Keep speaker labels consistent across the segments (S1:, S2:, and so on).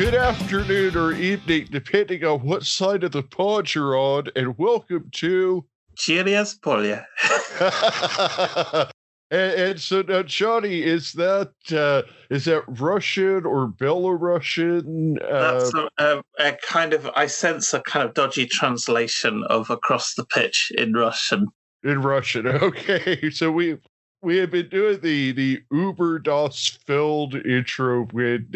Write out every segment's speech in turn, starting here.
S1: Good afternoon or evening, depending on what side of the pond you're on, and welcome to
S2: Cheerios, Polya.
S1: and so now, Jonny, is that Russian or Belarusian?
S2: That's a kind of, I sense a kind of dodgy translation of across the pitch in Russian.
S1: In Russian, okay. So we have been doing the Uber das filled intro when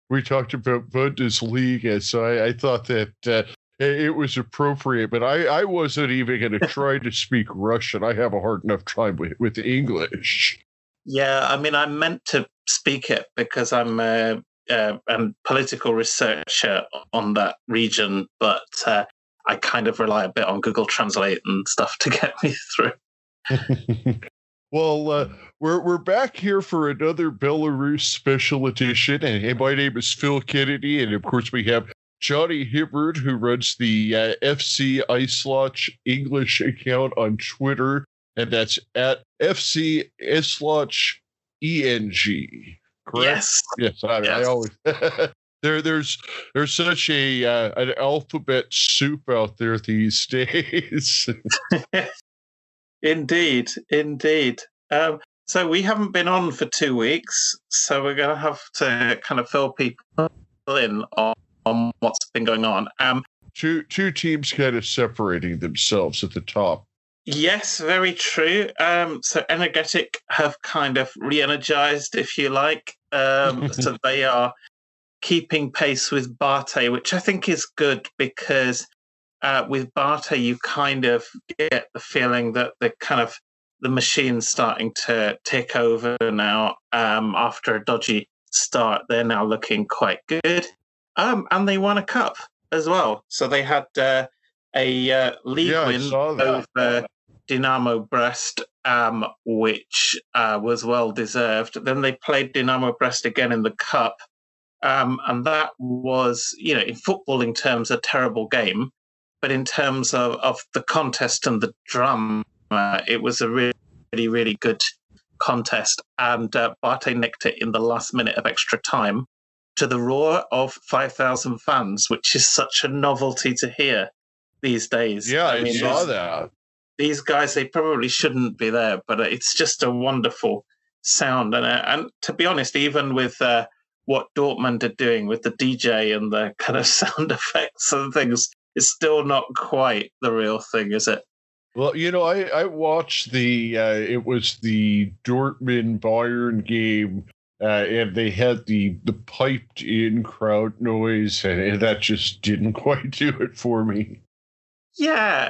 S1: we talked about Bundesliga, so I thought that it was appropriate, but I wasn't even going to try to speak Russian. I have a hard enough time with English.
S2: Yeah, I mean, I meant to speak it because I'm a political researcher on that region, but I kind of rely a bit on Google Translate and stuff to get me through.
S1: Well, we're back here for another Belarus special edition, and my name is Phil Kennedy, and of course we have Jonny Hibberd, who runs the FC Isloch English account on Twitter, and that's at FC Isloch ENG. Correct?
S2: Yes.
S1: I always there's such an alphabet soup out there these days.
S2: Indeed. So we haven't been on for 2 weeks, so we're going to have to kind of fill people in on what's been going on.
S1: Two teams kind of separating themselves at the top.
S2: Yes, very true. So Energetic have kind of re-energized, if you like. So they are keeping pace with Barte, which I think is good because with Barte, you kind of get the feeling that the machine's starting to take over now. After a dodgy start, they're now looking quite good. And they won a cup as well. So they had a league win over Dynamo Brest, which was well deserved. Then they played Dynamo Brest again in the cup. And that was, in footballing terms, a terrible game. But in terms of the contest and the drama, it was a really, really, really good contest. And Barte nicked it in the last minute of extra time to the roar of 5,000 fans, which is such a novelty to hear these days.
S1: Yeah, I saw that.
S2: These guys, they probably shouldn't be there, but it's just a wonderful sound. And to be honest, even with what Dortmund are doing with the DJ and the kind of sound effects and things, it's still not quite the real thing, is it?
S1: Well, I watched it was the Dortmund Bayern game, and they had the piped in crowd noise, and that just didn't quite do it for me.
S2: Yeah.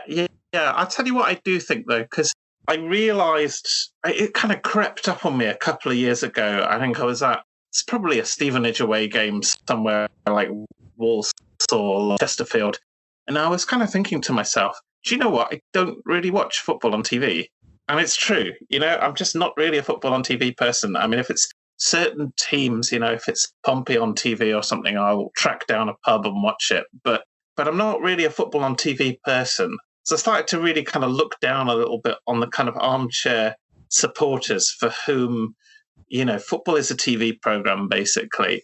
S2: I'll tell you what I do think, though, because I realised it kind of crept up on me a couple of years ago. I think I was it's probably a Stevenage away game somewhere like Walsall or Chesterfield. And I was kind of thinking to myself, do you know what? I don't really watch football on TV. And it's true. I'm just not really a football on TV person. I mean, if it's certain teams, if it's Pompey on TV or something, I'll track down a pub and watch it. But I'm not really a football on TV person. So I started to really kind of look down a little bit on the kind of armchair supporters for whom, football is a TV program, basically.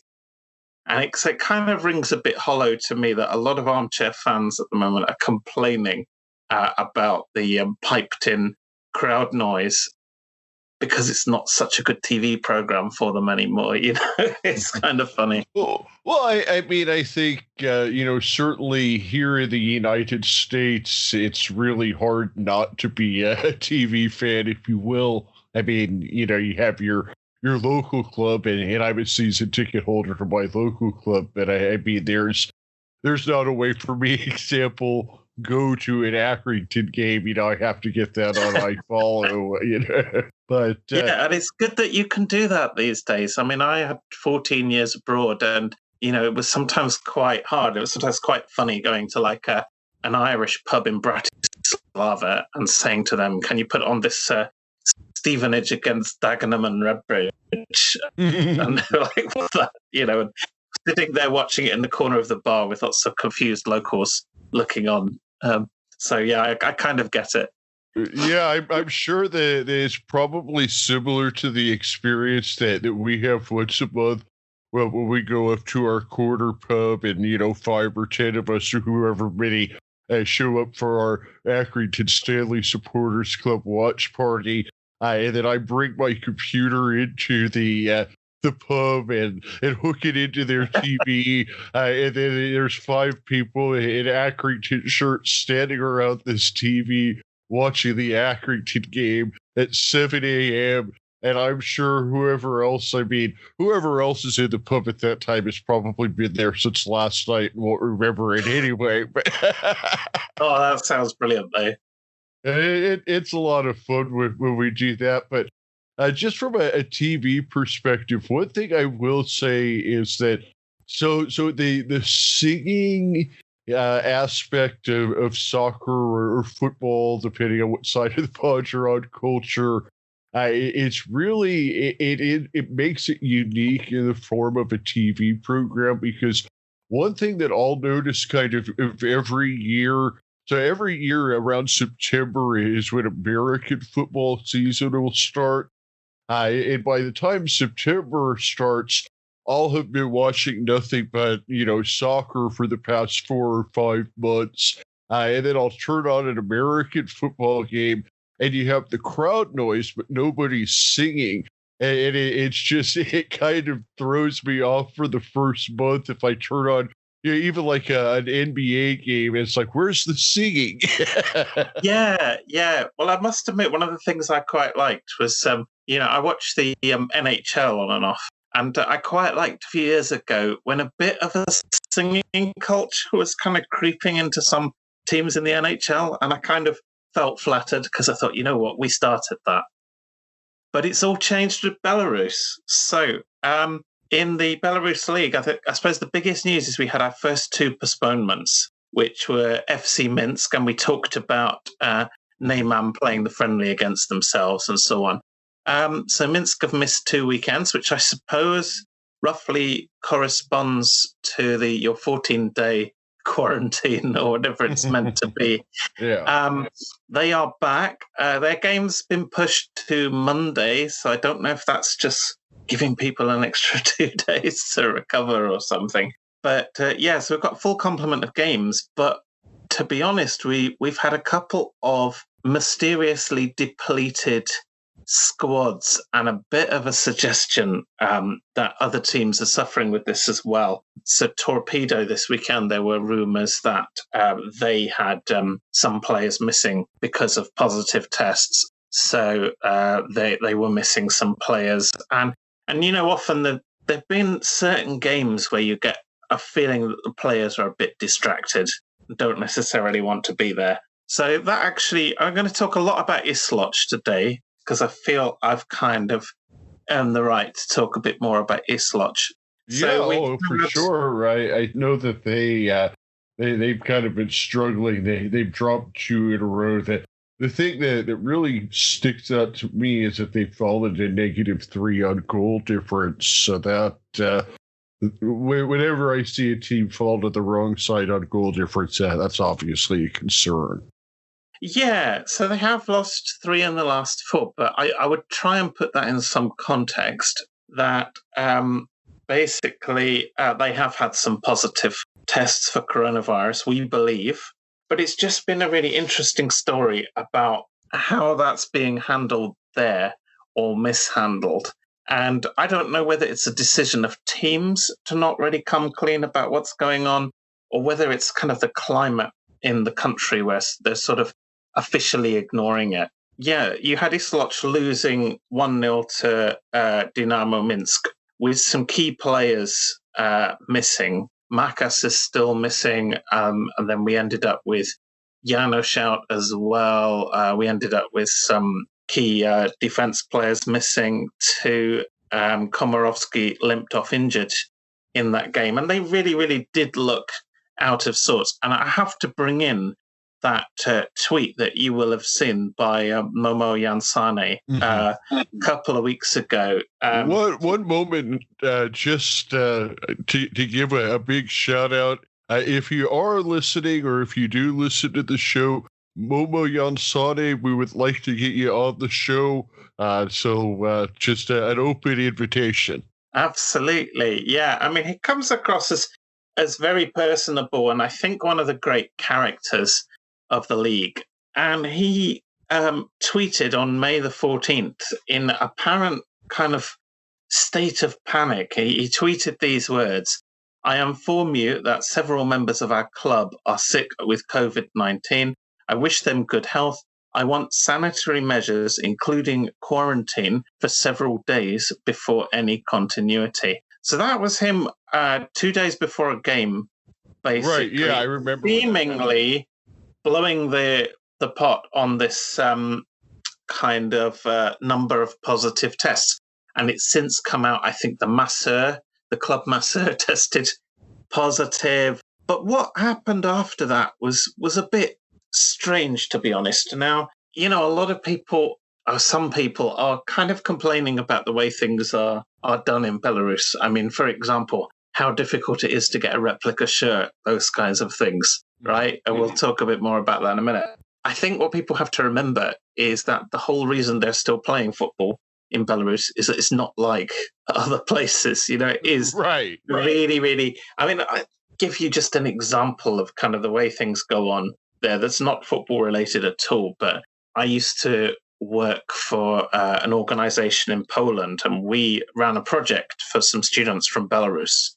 S2: And it kind of rings a bit hollow to me that a lot of armchair fans at the moment are complaining about the piped-in crowd noise because it's not such a good TV program for them anymore. It's kind of funny.
S1: Well, I mean, I think, certainly here in the United States, it's really hard not to be a TV fan, if you will. I mean, you have your local club, and I'm a season ticket holder for my local club, but I mean, there's not a way for me, example, go to an Accrington game, I have to get that on iFollow, but
S2: yeah, and it's good that you can do that these days. I mean, I had 14 years abroad, and it was sometimes quite hard. It was sometimes quite funny going to like an Irish pub in Bratislava and saying to them, "Can you put on this Stevenage against Dagenham and Redbridge?" And they're like, "What's that?" And sitting there watching it in the corner of the bar with lots of confused locals looking on. So yeah, I kind of get it.
S1: Yeah, I'm sure that it's probably similar to the experience that we have once a month well, when we go up to our corner pub and, 5 or 10 of us or whoever many show up for our Accrington Stanley Supporters Club watch party. And then I bring my computer into the pub and hook it into their TV. And then there's 5 people in Accrington shirts standing around this TV watching the Accrington game at 7 a.m. And I'm sure whoever else is in the pub at that time has probably been there since last night and won't remember it anyway.
S2: Oh, that sounds brilliant, though.
S1: It's a lot of fun when we do that. But just from a TV perspective, one thing I will say is that so the singing aspect of soccer or football, depending on what side of the pond you're on, culture. It's really it makes it unique in the form of a TV program, because one thing that I'll notice kind of every year, so every year around September is when American football season will start, and by the time September starts, I'll have been watching nothing but soccer for the past 4 or 5 months, and then I'll turn on an American football game. And you have the crowd noise, but nobody's singing. And it kind of throws me off for the first month if I turn on, even like an NBA game. It's like, where's the singing?
S2: Yeah. Well, I must admit, one of the things I quite liked was, I watched the NHL on and off. And I quite liked a few years ago when a bit of a singing culture was kind of creeping into some teams in the NHL. And I kind of felt flattered because I thought, you know what, we started that. But it's all changed with Belarus. So in the Belarus League, I suppose the biggest news is we had our first 2 postponements, which were FC Minsk, and we talked about Neyman playing the friendly against themselves and so on. So Minsk have missed 2 weekends, which I suppose roughly corresponds to your 14-day quarantine or whatever it's meant to be.
S1: Yeah.
S2: They are back. Their game's been pushed to Monday, so I don't know if that's just giving people an extra 2 days to recover or something. But so we've got a full complement of games. But to be honest, we've had a couple of mysteriously depleted squads and a bit of a suggestion that other teams are suffering with this as well. So Torpedo this weekend, there were rumours that they had some players missing because of positive tests. So they were missing some players. And often there've been certain games where you get a feeling that the players are a bit distracted and don't necessarily want to be there. So that actually, I'm going to talk a lot about Isloch today, because I feel I've kind of earned the right to talk a bit more about Isloch.
S1: For sure, right? I know that they've kind of been struggling. They've dropped 2 in a row. That the thing that really sticks out to me is that they've fallen to -3 on goal difference. So that whenever I see a team fall to the wrong side on goal difference, that's obviously a concern.
S2: Yeah, so they have lost 3 in the last 4, but I would try and put that in some context that basically they have had some positive tests for coronavirus, we believe, but it's just been a really interesting story about how that's being handled there or mishandled. And I don't know whether it's a decision of teams to not really come clean about what's going on, or whether it's kind of the climate in the country where they're sort of officially ignoring it. Yeah, you had Isloch losing 1-0 to Dynamo Minsk with some key players missing. Makas is still missing, and then we ended up with Janosch out as well. We ended up with some key defence players missing too. Komarovsky limped off injured in that game, and they really, really did look out of sorts. And I have to bring in that tweet that you will have seen by Momo Yansane a couple of weeks ago.
S1: One moment, just to give a big shout out. If you are listening, or if you do listen to the show, Momo Yansane, we would like to get you on the show. So just an open invitation.
S2: Absolutely. Yeah. I mean, he comes across as very personable, and I think one of the great characters of the league. And he tweeted on May the 14th in apparent kind of state of panic. He tweeted these words: I inform you that several members of our club are sick with COVID-19. I wish them good health. I want sanitary measures, including quarantine, for several days before any continuity. So that was him 2 days before a game, basically.
S1: Right, yeah, I remember.
S2: Seemingly blowing the pot on this kind of number of positive tests. And it's since come out, I think the club masseur tested positive. But what happened after that was a bit strange, to be honest. Now, a lot of people, or some people, are kind of complaining about the way things are done in Belarus. I mean, for example, how difficult it is to get a replica shirt, those kinds of things, right? And we'll talk a bit more about that in a minute. I think what people have to remember is that the whole reason they're still playing football in Belarus is that it's not like other places. It is
S1: right.
S2: Really, really. I mean, I give you just an example of kind of the way things go on there. That's not football related at all. But I used to work for an organization in Poland, and we ran a project for some students from Belarus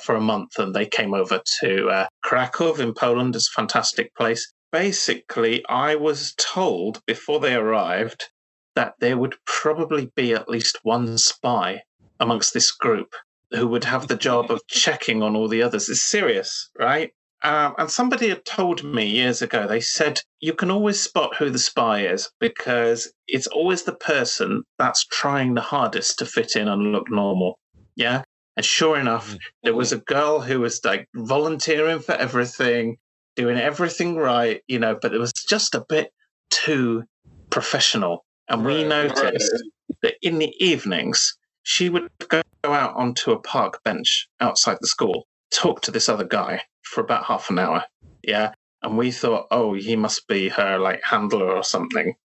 S2: for a month, and they came over to Krakow in Poland. It's a fantastic place. Basically, I was told before they arrived that there would probably be at least one spy amongst this group who would have the job of checking on all the others. It's serious, right? And somebody had told me years ago, they said, you can always spot who the spy is because it's always the person that's trying the hardest to fit in and look normal. Yeah. And sure enough, there was a girl who was like volunteering for everything, doing everything right, but it was just a bit too professional. And we noticed that in the evenings, she would go out onto a park bench outside the school, talk to this other guy for about half an hour. Yeah. And we thought, oh, he must be her like handler or something,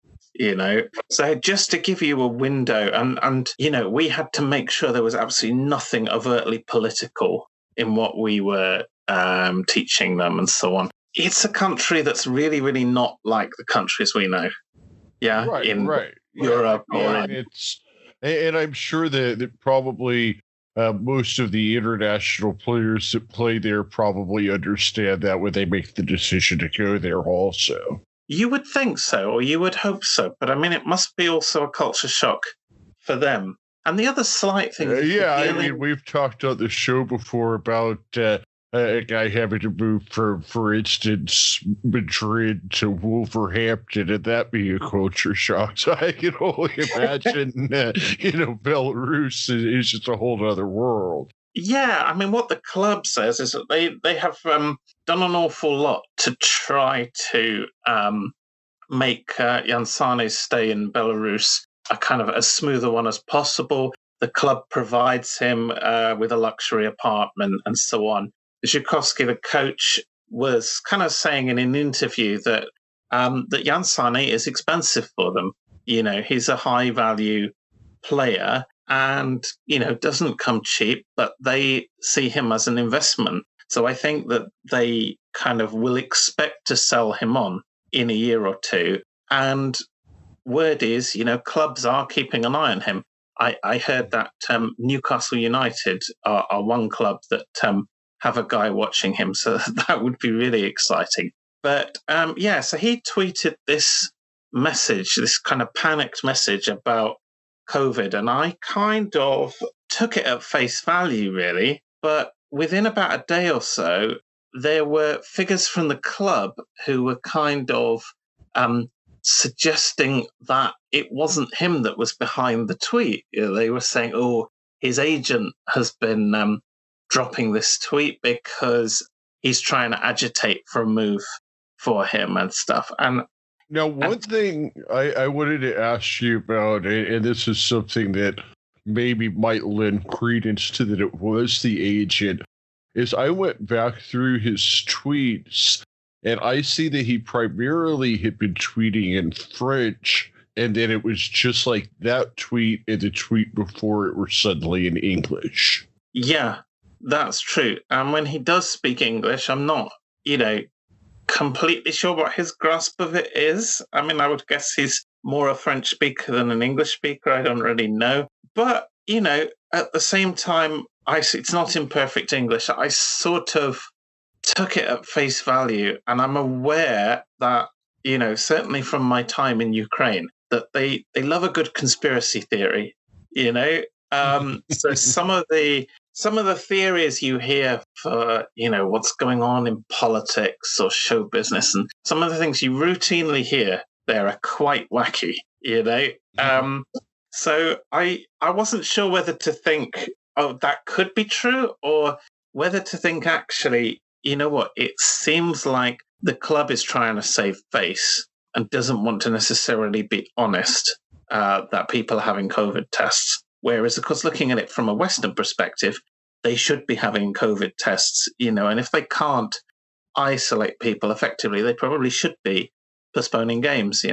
S2: So just to give you a window, and we had to make sure there was absolutely nothing overtly political in what we were teaching them and so on. It's a country that's really, really not like the countries we know. Yeah,
S1: right,
S2: in
S1: Europe.
S2: Yeah,
S1: and I'm sure that probably most of the international players that play there probably understand that when they make the decision to go there also.
S2: You would think so, or you would hope so. But I mean, it must be also a culture shock for them. And the other slight thing...
S1: I mean, we've talked on the show before about... a guy having to move from, for instance, Madrid to Wolverhampton, and that being a culture shock. So I can only imagine, Belarus is just a whole other world.
S2: Yeah, I mean, what the club says is that they have done an awful lot to try to make Jansane's stay in Belarus a kind of as smooth a one as possible. The club provides him with a luxury apartment and so on. Zhukovsky, the coach, was kind of saying in an interview that that Jansane is expensive for them. He's a high-value player and, doesn't come cheap, but they see him as an investment. So I think that they kind of will expect to sell him on in a year or two. And word is, clubs are keeping an eye on him. I heard that Newcastle United are one club that... have a guy watching him, so that would be really exciting. But so he tweeted this message, this kind of panicked message about COVID, and I kind of took it at face value, really. But within about a day or so, there were figures from the club who were kind of suggesting that it wasn't him that was behind the tweet. They were saying, oh, his agent has been... dropping this tweet because he's trying to agitate for a move for him and stuff. And
S1: now, one thing I wanted to ask you about, and this is something that maybe might lend credence to that it was the agent, is I went back through his tweets, and I see that he primarily had been tweeting in French and then it was just like that tweet and the tweet before it were suddenly in English.
S2: Yeah, that's true. And when he does speak English, I'm not, completely sure what his grasp of it is. I mean, I would guess he's more a French speaker than an English speaker. I don't really know. But, at the same time, it's not in perfect English. I sort of took it at face value. And I'm aware that, certainly from my time in Ukraine, that they love a good conspiracy theory, So some of the theories you hear for, what's going on in politics or show business, and some of the things you routinely hear there are quite wacky, So I wasn't sure whether to think, oh, that could be true, or whether to think, actually, you know what, it seems like the club is trying to save face and doesn't want to necessarily be honest that people are having COVID tests. Whereas, of course, looking at it from a Western perspective, they should be having COVID tests, and if they can't isolate people effectively, they probably should be postponing games,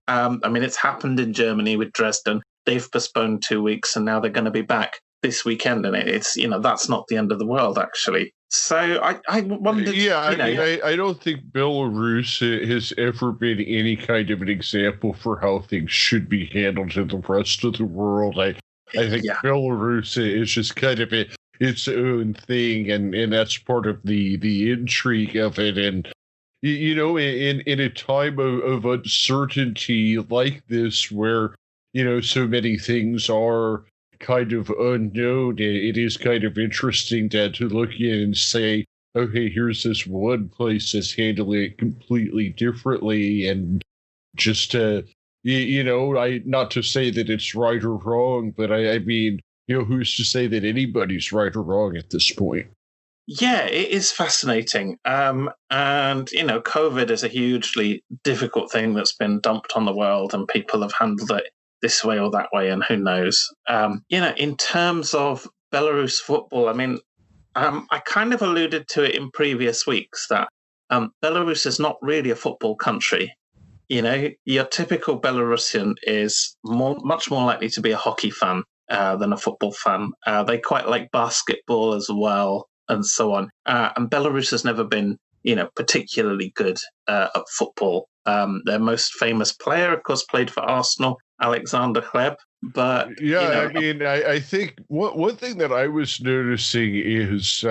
S2: I mean, it's happened in Germany with Dresden. They've postponed 2 weeks and now they're going to be back this weekend. And it's, that's not the end of the world, actually. So I wondered.
S1: Yeah, I don't think Belarus has ever been any kind of an example for how things should be handled in the rest of the world. I think Belarus is just kind of its own thing, and that's part of the intrigue of it. And in a time of uncertainty like this, where so many things are kind of unknown, it is kind of interesting to look in and say, okay, here's this one place that's handling it completely differently, and just to not to say that it's right or wrong, but I mean, who's to say that anybody's right or wrong at this point?
S2: Yeah, it is fascinating. And, COVID is a hugely difficult thing that's been dumped on the world, and people have handled it this way or that way, and who knows. In terms of Belarus football, I mean, I kind of alluded to it in previous weeks that Belarus is not really a football country. Your typical Belarusian is much more likely to be a hockey fan than a football fan. They quite like basketball as well, and so on. And Belarus has never been, particularly good at football. Their most famous player, of course, played for Arsenal, Alexander Hleb. But
S1: I mean, I think one thing that I was noticing is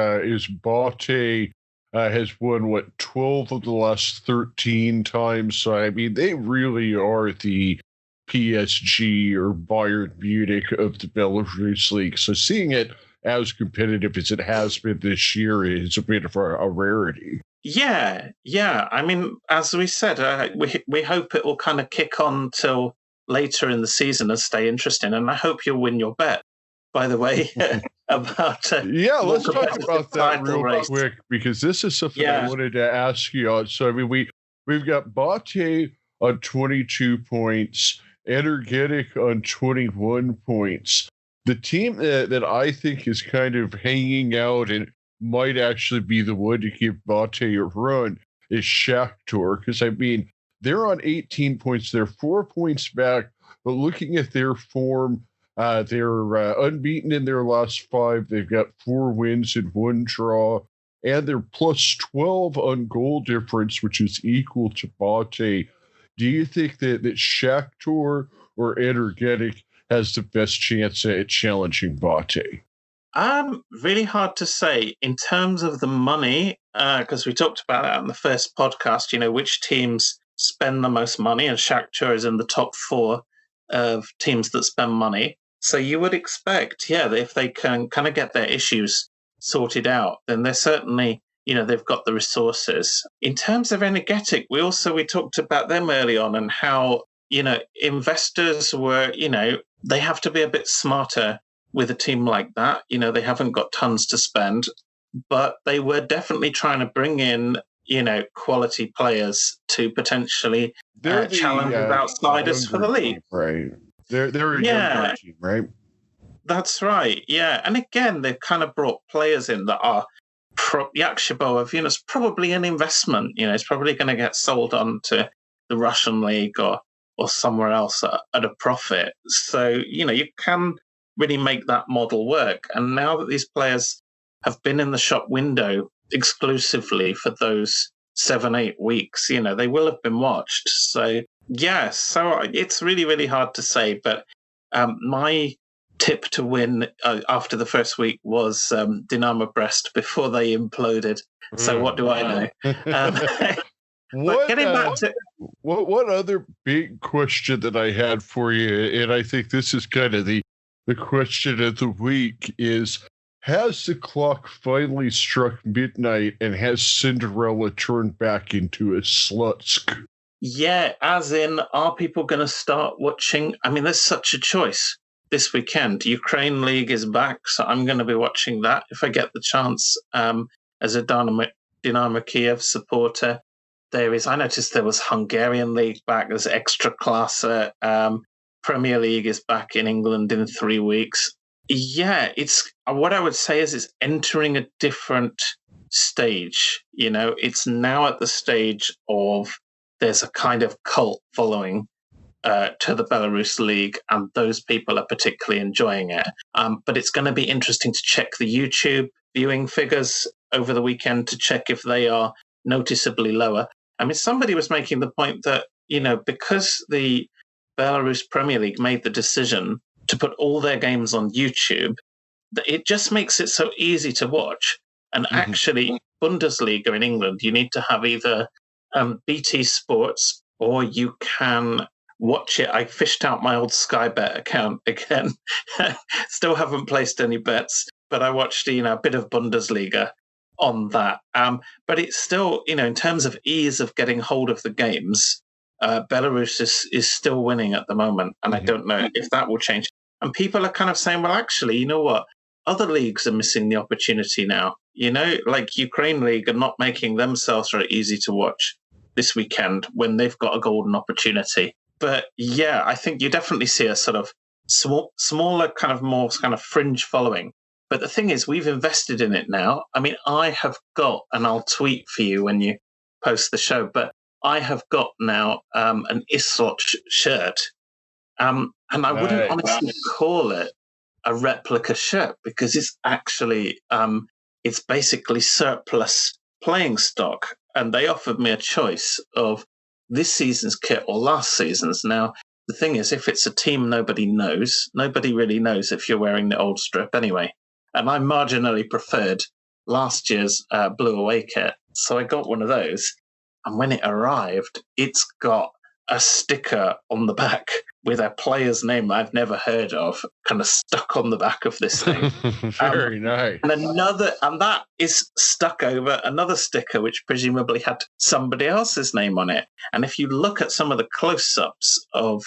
S1: Bate has won 12 of the last 13 times. So I mean, they really are the PSG or Bayern Munich of the Belarus league. So seeing it as competitive as it has been this year is a bit of a rarity.
S2: Yeah. I mean, as we said, we hope it will kind of kick on till later in the season and stay interesting. And I hope you'll win your bet, by the way, about
S1: let's talk about that real quick, because this is something I wanted to ask you on. So I mean, we've got Bate on 22 points, Energetic on 21 points. The team that I think is kind of hanging out and might actually be the one to give Bate a run is Shakhtar, because I mean, they're on 18 points. They're 4 points back, but looking at their form, they're unbeaten in their last 5. They've got 4 wins and 1 draw, and they're plus 12 on goal difference, which is equal to Bate. Do you think that Shakhtar or Energetic has the best chance at challenging Bate?
S2: Really hard to say. In terms of the money, because we talked about that in the first podcast, which teams spend the most money, and Shakhtar is in the top 4 of teams that spend money. So you would expect, that if they can kind of get their issues sorted out, then they're certainly, they've got the resources. In terms of Energetic, we talked about them early on, and how, investors were, they have to be a bit smarter with a team like that. They haven't got tons to spend, but they were definitely trying to bring in, quality players to potentially challenge with outsiders for the league.
S1: Right. They're a younger team, right?
S2: That's right. Yeah. And again, they've kind of brought players in that are Yakshabov, it's probably an investment. It's probably going to get sold on to the Russian league or or somewhere else at a profit. So, you can really make that model work. And now that these players have been in the shop window exclusively for those 7-8 weeks, they will have been watched. So, yeah, so it's really, really hard to say. But my tip to win after the first week was Dynamo Brest before they imploded. So what do I know?
S1: What other big question that I had for you, and I think this is kind of the question of the week, is, has the clock finally struck midnight and has Cinderella turned back into a Slutsk?
S2: Yeah, as in, are people going to start watching? I mean, there's such a choice this weekend. Ukraine League is back, so I'm going to be watching that if I get the chance as a Dynamo Kiev supporter. I noticed there was Hungarian League back, there's Extraklasa, Premier League is back in England in 3 weeks. Yeah, what I would say is it's entering a different stage. It's now at the stage of there's a kind of cult following to the Belarus League, and those people are particularly enjoying it. But it's going to be interesting to check the YouTube viewing figures over the weekend to check if they are noticeably lower. I mean, somebody was making the point that, because the Belarus Premier League made the decision to put all their games on YouTube, that it just makes it so easy to watch. And actually, Bundesliga in England, you need to have either BT Sports or you can watch it. I fished out my old Sky Bet account again. Still haven't placed any bets, but I watched a bit of Bundesliga on that. But it's still, in terms of ease of getting hold of the games, Belarus is still winning at the moment. And I don't know if that will change. And people are kind of saying, well, actually, you know what? Other leagues are missing the opportunity now. Like Ukraine League are not making themselves very easy to watch this weekend when they've got a golden opportunity. But yeah, I think you definitely see a sort of smaller, more fringe following. But the thing is, we've invested in it now. I mean, I have got, and I'll tweet for you when you post the show, but I have got now an Isloch shirt. And I wouldn't honestly call it a replica shirt because it's actually, it's basically surplus playing stock. And they offered me a choice of this season's kit or last season's. Now, the thing is, if it's a team nobody really knows if you're wearing the old strip anyway. And I marginally preferred last year's blue away kit. So I got one of those. And when it arrived, it's got a sticker on the back with a player's name I've never heard of, kind of stuck on the back of this thing.
S1: Very nice.
S2: And that is stuck over another sticker, which presumably had somebody else's name on it. And if you look at some of the close-ups of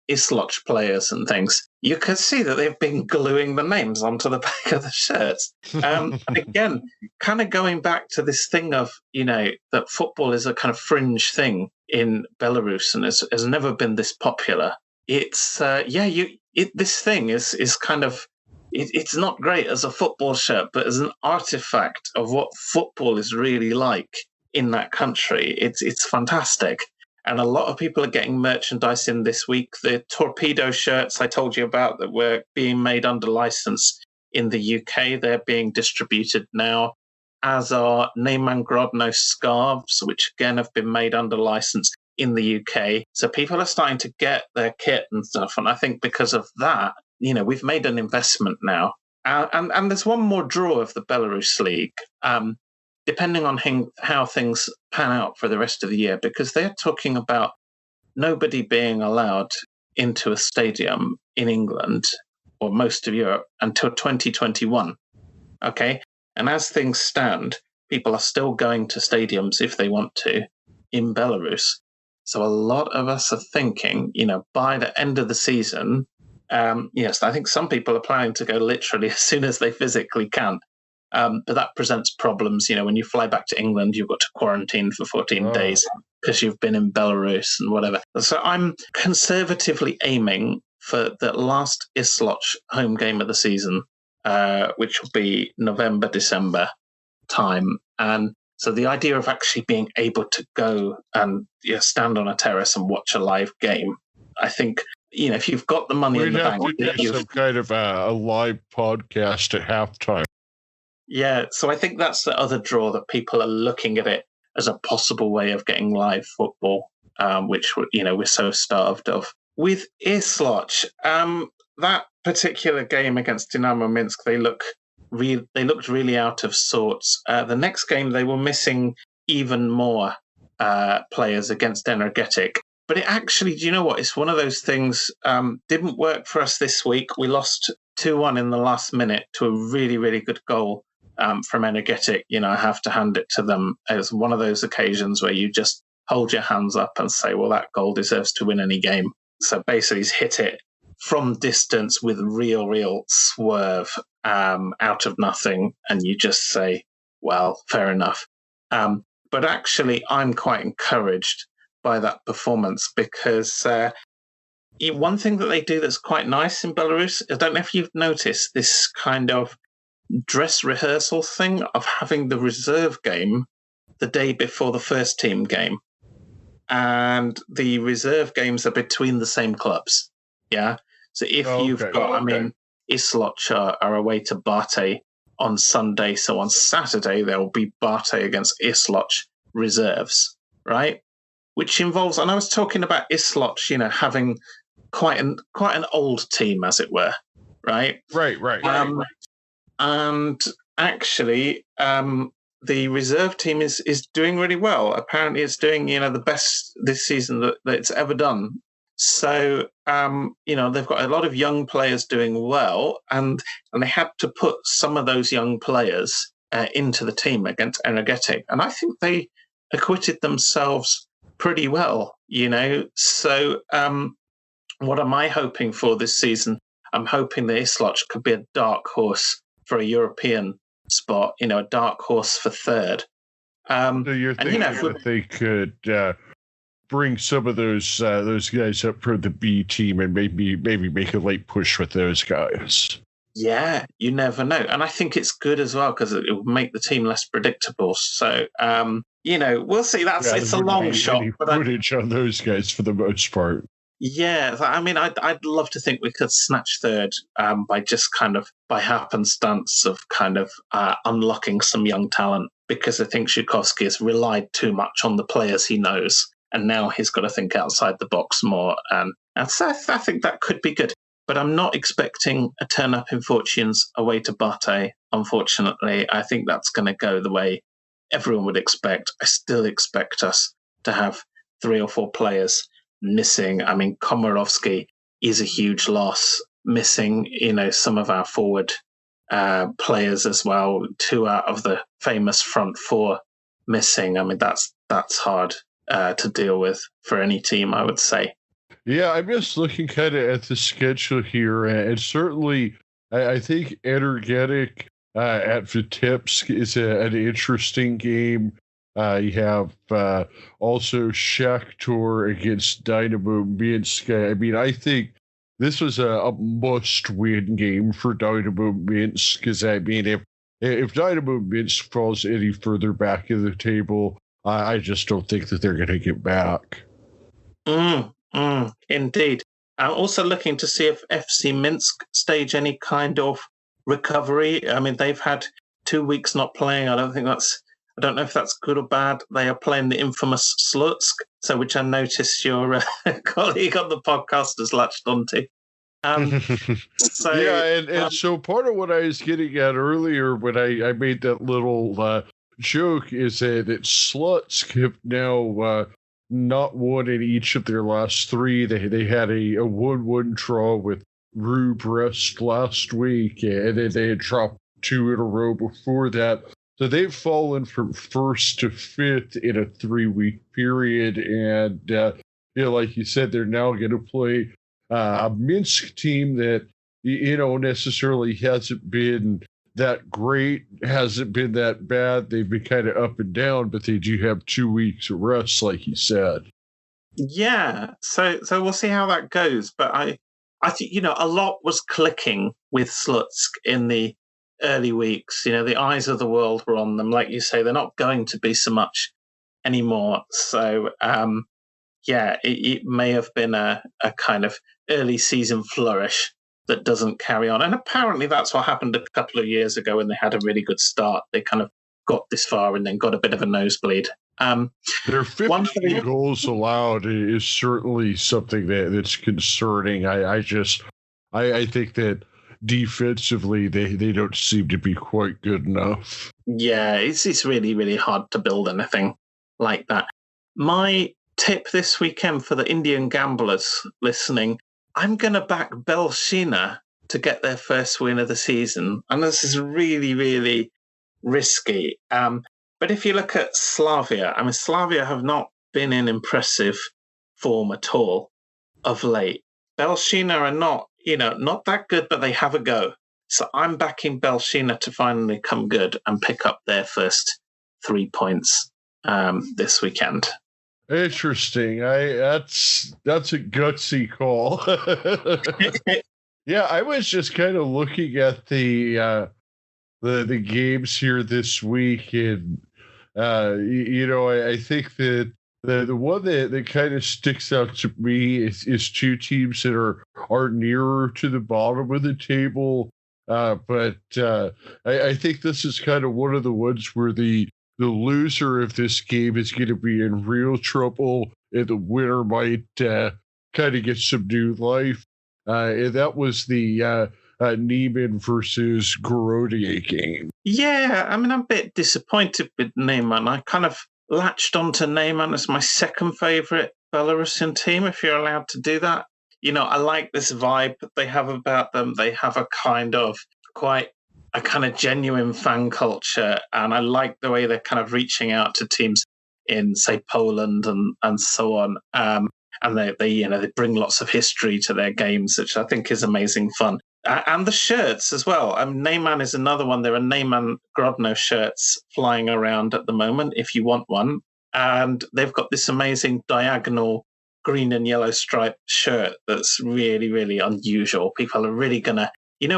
S2: Isloch players and things, you can see that they've been gluing the names onto the back of the shirts. And again, kind of going back to this thing of, that football is a kind of fringe thing in Belarus and has never been this popular. It's, this thing is kind of, it's not great as a football shirt, but as an artifact of what football is really like in that country, it's fantastic. And a lot of people are getting merchandise in this week. The torpedo shirts I told you about that were being made under license in the UK, they're being distributed now, as are Neyman Grodno scarves, which again have been made under license in the UK. So people are starting to get their kit and stuff. And I think because of that, we've made an investment now. And there's one more draw of the Belarus League. Depending on how things pan out for the rest of the year, because they're talking about nobody being allowed into a stadium in England or most of Europe until 2021. Okay? And as things stand, people are still going to stadiums if they want to in Belarus. So a lot of us are thinking, by the end of the season, yes, I think some people are planning to go literally as soon as they physically can. But that presents problems. When you fly back to England, you've got to quarantine for 14 days because you've been in Belarus and whatever. So I'm conservatively aiming for the last Isloch home game of the season, which will be November, December time. And So the idea of actually being able to go and stand on a terrace and watch a live game, I think, if you've got the money in the bank,
S1: we'd have to do some kind of a live podcast at halftime.
S2: Yeah, so I think that's the other draw, that people are looking at it as a possible way of getting live football, which we're so starved of. With Isloch, that particular game against Dynamo Minsk, they looked really out of sorts. The next game, they were missing even more players against Energetic. But it actually, do you know what? It's one of those things, didn't work for us this week. We lost 2-1 in the last minute to a really, really good goal from Energetic. I have to hand it to them. It was one of those occasions where you just hold your hands up and say, well, that goal deserves to win any game. So basically, he's hit it from distance with real swerve out of nothing. And you just say, well, fair enough. But actually, I'm quite encouraged by that performance, because one thing that they do that's quite nice in Belarus, I don't know if you've noticed this kind of dress rehearsal thing of having the reserve game the day before the first team game. And the reserve games are between the same clubs. Yeah. So if Isloch are away to Bate on Sunday. So on Saturday, there will be Bate against Isloch reserves, right? Which involves, and I was talking about Isloch, having quite an old team, as it were, right?
S1: Right.
S2: And actually, the reserve team is doing really well. Apparently, it's doing the best this season that it's ever done. So they've got a lot of young players doing well, and they had to put some of those young players into the team against Energetic, and I think they acquitted themselves pretty well. So what am I hoping for this season? I'm hoping that Isloch could be a dark horse for a European spot, a dark horse for third.
S1: So you're thinking that they could bring some of those guys up for the B team and maybe make a late push with those guys.
S2: Yeah, you never know. And I think it's good as well, because it will make the team less predictable. So, we'll see. It's a long shot.
S1: But footage on those guys for the most part.
S2: Yeah, I mean, I'd love to think we could snatch third by just kind of by happenstance of kind of unlocking some young talent, because I think Zhukovsky has relied too much on the players he knows, and now he's got to think outside the box more. And so I think that could be good. But I'm not expecting a turn-up in fortunes away to Bate, unfortunately. I think that's going to go the way everyone would expect. I still expect us to have 3 or 4 players missing. I mean, Komarovsky is a huge loss. Missing, some of our forward players as well. 2 out of the famous front 4 missing. I mean, that's hard to deal with for any team, I would say.
S1: Yeah, I'm just looking kind of at the schedule here, and certainly I think Energetic at Vitebsk is an interesting game. You have also Shakhtar against Dynamo Minsk. I mean, I think this was a must-win game for Dynamo Minsk, because, I mean, if Dynamo Minsk falls any further back in the table, I just don't think that they're going to get back.
S2: Indeed. I'm also looking to see if FC Minsk stage any kind of recovery. I mean, they've had 2 weeks not playing. I don't know if that's good or bad. They are playing the infamous Slutsk, which I noticed your colleague on the podcast has latched onto.
S1: So part of what I was getting at earlier when I made that little joke is that Slutsk have now not won in each of their last 3. They had a 1-1 draw with Rue Brest last week, and then they had dropped 2 in a row before that. So they've fallen from 1st to 5th in a 3-week period, and like you said, they're now going to play a Minsk team that necessarily hasn't been that great, hasn't been that bad. They've been kind of up and down, but they do have 2 weeks of rest, like you said.
S2: Yeah, so we'll see how that goes. But I think a lot was clicking with Slutsk in the early weeks. The eyes of the world were on them. Like you say, they're not going to be so much anymore. So, it may have been a kind of early season flourish that doesn't carry on. And apparently that's what happened a couple of years ago when they had a really good start. They kind of got this far and then got a bit of a nosebleed.
S1: Their 15 goals allowed is certainly something that's concerning. I think that defensively they don't seem to be quite good enough.
S2: Yeah, it's really, really hard to build anything like that. My tip this weekend for the Indian gamblers listening, I'm going to back Belshina to get their first win of the season. And this is really, really risky. But if you look at Slavia, Slavia have not been in impressive form at all of late. Belshina are not that good, but they have a go. So I'm backing Belshina to finally come good and pick up their first 3 points this weekend.
S1: Interesting. That's a gutsy call. Yeah, I was just kind of looking at the games here this week, and I think that the one that kind of sticks out to me is two teams that are nearer to the bottom of the table. But I think this is kind of one of the ones where the loser of this game is going to be in real trouble, and the winner might kind of get some new life. And that was the Neiman versus Gorodie game.
S2: Yeah, I'm a bit disappointed with Neiman. I kind of latched onto Neiman as my second favourite Belarusian team, if you're allowed to do that. I like this vibe that they have about them. They have a kind of genuine fan culture, and I like the way they're kind of reaching out to teams in, say, Poland and so on. And they bring lots of history to their games, which I think is amazing fun. And the shirts as well. Neyman is another one. There are Neyman Grodno shirts flying around at the moment, if you want one. And they've got this amazing diagonal green and yellow striped shirt that's really, really unusual. People are really going to,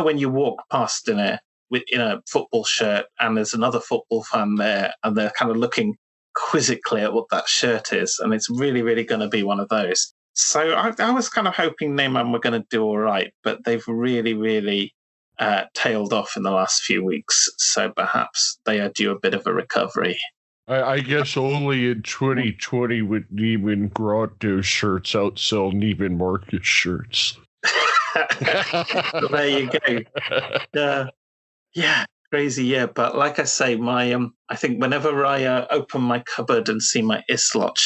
S2: when you walk past in a football shirt and there's another football fan there and they're kind of looking quizzically at what that shirt is, and it's really, really going to be one of those. So I was kind of hoping Neyman were going to do all right, but they've really, really tailed off in the last few weeks. So perhaps they are due a bit of a recovery.
S1: I guess only in 2020 would Neiman Grodno shirts outsell Neiman Marcus shirts.
S2: There you go. Yeah, crazy. Yeah, but like I say, I think whenever I open my cupboard and see my Isloch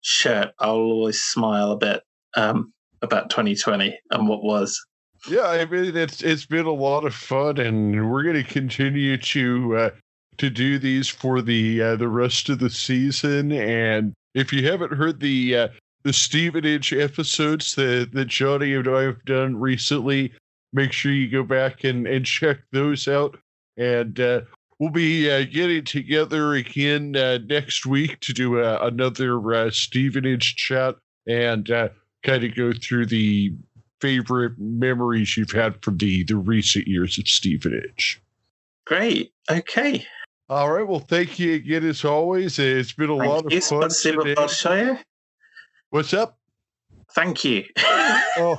S2: shirt, I'll always smile a bit about 2020 and what was.
S1: Yeah, it's been a lot of fun, and we're going to continue to do these for the rest of the season. And if you haven't heard the Stevenage episodes that Jonny and I have done recently, make sure you go back and check those out. And we'll be getting together again next week to do another Stevenage chat and kind of go through the favorite memories you've had from the recent years at Stevenage.
S2: Great. Okay.
S1: All right. Well, thank you again, as always. It's been a lot of fun today. What's up?
S2: Thank you.
S1: Oh.